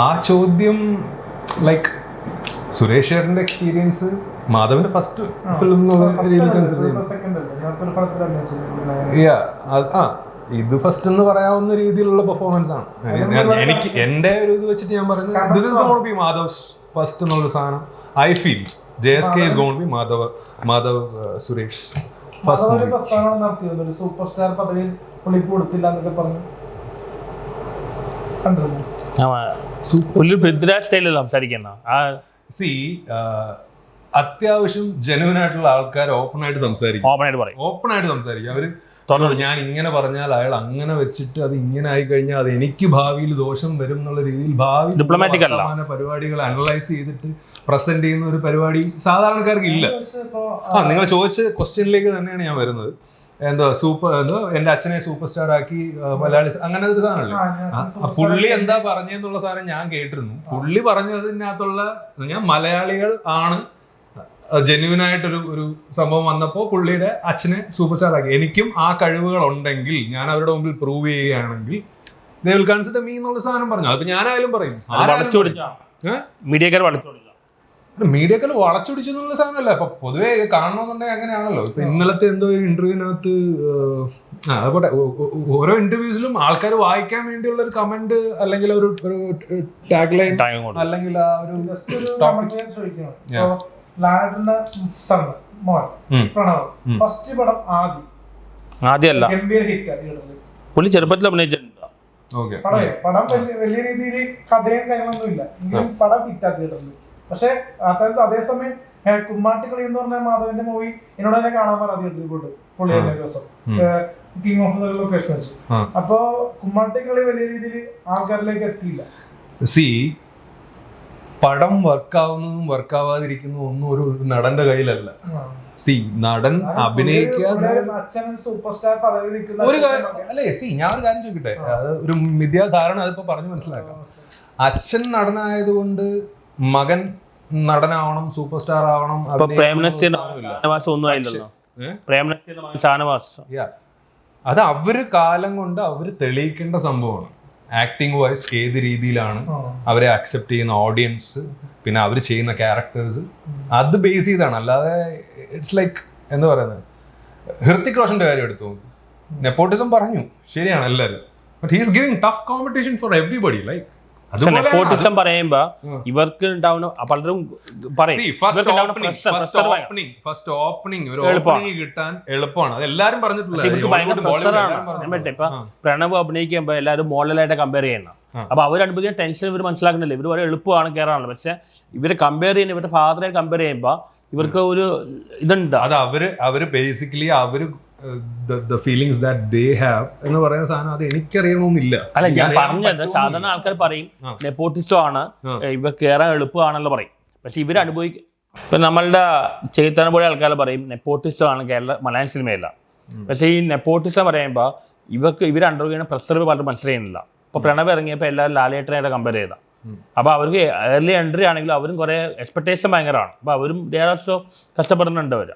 ആ ചോദ്യം ലൈക്ക് സുരേഷ് ചേട്ടന്റെ എക്സ്പീരിയൻസ് മാധവന്റെ ഫസ്റ്റ് ഫിലിം ഇത് ഫസ്റ്റ് എന്ന് പറയാവുന്ന രീതിയിലുള്ള പെർഫോമൻസ് ആണ്. എനിക്ക് എന്റെ ഒരു ഇത് വെച്ചിട്ട് ഞാൻ പറയുന്നത് this is gonna be Madhav's first എന്നുള്ള സാധനം. I feel JSK is going to be Madhav Suresh first movie. Super star പദവിയിൽ കൊടുത്തില്ല എന്നൊക്കെ പറഞ്ഞു. അത്യാവശ്യം ജെന്യുവൻ ആയിട്ടുള്ള ആൾക്കാർ ഓപ്പൺ ആയിട്ട് സംസാരിക്കും. അവര് ഞാൻ ഇങ്ങനെ പറഞ്ഞാൽ അയാൾ അങ്ങനെ വെച്ചിട്ട് അത് ഇങ്ങനെ ആയി കഴിഞ്ഞാൽ അത് എനിക്ക് ഭാവിയിൽ ദോഷം വരും എന്നുള്ള രീതിയിൽ ഭാവി പരിപാടികൾ അനലൈസ് ചെയ്തിട്ട് പ്രസന്റ് ചെയ്യുന്ന ഒരു പരിപാടി സാധാരണക്കാർക്ക് ഇല്ല. നിങ്ങൾ ചോദിച്ച ക്വസ്റ്റ്യനിലേക്ക് തന്നെയാണ് ഞാൻ വരുന്നത്. എന്റെ അച്ഛനെ സൂപ്പർ സ്റ്റാർ ആക്കി മലയാളി അങ്ങനെ ഒരു സാധനമല്ലേ. പുള്ളി എന്താ പറഞ്ഞെന്നുള്ള സാധനം ഞാൻ കേട്ടിരുന്നു. പുള്ളി പറഞ്ഞതിനകത്തുള്ള മലയാളികൾ ആണ് ജെന്യുവൻ ആയിട്ടൊരു ഒരു സംഭവം വന്നപ്പോൾ പുള്ളിയുടെ അച്ഛനെ സൂപ്പർ സ്റ്റാർ ആക്കി. എനിക്കും ആ കഴിവുകൾ ഉണ്ടെങ്കിൽ ഞാൻ അവരുടെ മുമ്പിൽ പ്രൂവ് ചെയ്യുകയാണെങ്കിൽ they will consider me എന്നുള്ള സാധനം പറഞ്ഞു. അതിപ്പോ ഞാനായാലും പറയും മീഡിയക്കാർ വളച്ചൊടിച്ചു എന്നുള്ള സാധനമല്ല. അപ്പൊ പൊതുവെ കാണണമെന്നുണ്ടെങ്കിൽ അങ്ങനെയാണല്ലോ. ഇപ്പൊ ഇന്നലത്തെ എന്തോ ഒരു ഇന്റർവ്യൂവിനകത്ത് അതുപോലെ ഓരോ ഇന്റർവ്യൂസിലും ആൾക്കാർ വായിക്കാൻ വേണ്ടിയുള്ള ഒരു കമന്റ് അല്ലെങ്കിൽ ഒരു ടാഗ് ലൈൻ അല്ലെങ്കിൽ ആ ഒരു ഫസ്റ്റ് പടം ആദ്യമല്ല പുള്ളി ചെറുപ്പത്തിൽ അഭിനയിച്ചിട്ടുണ്ട്. പടം വലിയ രീതിയിൽ കഥയും കാര്യങ്ങളൊന്നുമില്ല, എങ്കിലും പടം ഹിറ്റാക്കിയിട്ടുണ്ട്. പക്ഷെ അതേസമയം കുമ്മാട്ടിക്കളി എന്ന് പറഞ്ഞ മാധവന്റെ മൂവി എന്നോട് തന്നെ കാണാൻ പറഞ്ഞിട്ടുണ്ട് പുള്ളി തന്നെ ഒരു ദിവസം കിങ് ഓഫ് ദ ലൊക്കേഷൻ വെച്ച്. അപ്പൊ കുമ്മാട്ടിക്കളി വലിയ രീതിയിൽ ആൾക്കാരിലേക്ക് എത്തിയില്ല. പടം വർക്കാവുന്നതും വർക്കാവാതിരിക്കുന്നതും ഒന്നും ഒരു നടന്റെ കയ്യിലല്ല. നടൻ അഭിനയിക്കാതെ ഒരു അല്ലേ. ഞാൻ ഒരു കാര്യം ചോദിക്കട്ടെ, ഒരു മിഥ്യാധാരണ അതിപ്പോ പറഞ്ഞു മനസ്സിലാക്കാം. അച്ഛൻ നടനായതുകൊണ്ട് മകൻ നടനാവണം, സൂപ്പർ സ്റ്റാർ ആവണം. അത് അവര് കാലം കൊണ്ട് അവര് തെളിയിക്കേണ്ട സംഭവമാണ്. ആക്ടിങ് വൈസ് ഏത് രീതിയിലാണ് അവരെ അക്സെപ്റ്റ് ചെയ്യുന്ന ഓഡിയൻസ്, പിന്നെ അവർ ചെയ്യുന്ന ക്യാരക്ടേഴ്സ്, അത് ബേസ് ചെയ്താണ്. അല്ലാതെ ഇറ്റ്സ് ലൈക്ക് എന്താ പറയുന്നത്, ഹൃത്തിക് റോഷന്റെ കാര്യം എടുത്തു. നെപ്പോട്ടിസം പറഞ്ഞു ശരിയാണ് എല്ലാവരും, but he is giving tough competition four everybody. Like nepotism പറയുമ്പോ ഇവർക്ക് ഉണ്ടാവുന്ന പലരും ഫസ്റ്റ് ഓപ്പണിംഗ് കിട്ടാൻ എളുപ്പമാണ്. അത് എല്ലാരും പറഞ്ഞിട്ടില്ല. പ്രണവ് അഭിനയിക്കുമ്പോ എല്ലാവരും മോഡലായിട്ട് കമ്പയർ ചെയ്യണം. അപ്പൊ അവർ അനുഭവിക്കുന്ന ടെൻഷൻ ഇവർ മനസ്സിലാക്കുന്നില്ല. ഇവർ വളരെ എളുപ്പമാണ് കയറാനുള്ളത്. പക്ഷെ ഇവരെ കമ്പയർ ചെയ്യുന്ന ഇവരുടെ ഫാദറെ കമ്പയർ ചെയ്യുമ്പോ ഇവർക്ക് ഒരു ഇതുണ്ട്. അത് അവര് basically the feelings that they have എന്ന് പറയുന്ന സാധനം അത് എനിക്കറിയണമെന്നില്ല. അല്ല, ഞാൻ പറഞ്ഞത് സാധാരണ ആൾക്കാർ പറയും നെപ്പോട്ടിസം ആണ്, ഇവർ കയറാൻ എളുപ്പമാണല്ലോ പറയും. പക്ഷെ ഇവർ അനുഭവിക്കും. ഇപ്പൊ നമ്മളുടെ ചേത്തന പോലെ ആൾക്കാർ പറയും നെപ്പോട്ടിസം ആണ് മലയാളം സിനിമയല്ല. പക്ഷെ ഈ നെപ്പോട്ടിസം പറയുമ്പോൾ ഇവർ അണ്ടർഗോയിങ് പ്രഷർ പലരും മനസ്സിലാകുന്നില്ല. ഇപ്പൊ പ്രണവ് ഇറങ്ങിയപ്പോൾ എല്ലാവരും ലാലേട്ടനായിട്ട് കമ്പയർ ചെയ്താൽ, അപ്പൊ അവർക്ക് ഏർലി എൻട്രി ആണെങ്കിലും അവരും കുറെ എക്സ്പെക്ടേഷൻ ഭയങ്കരമാണ്. അപ്പൊ അവരും കഷ്ടപ്പെടുന്നുണ്ട് അവര്.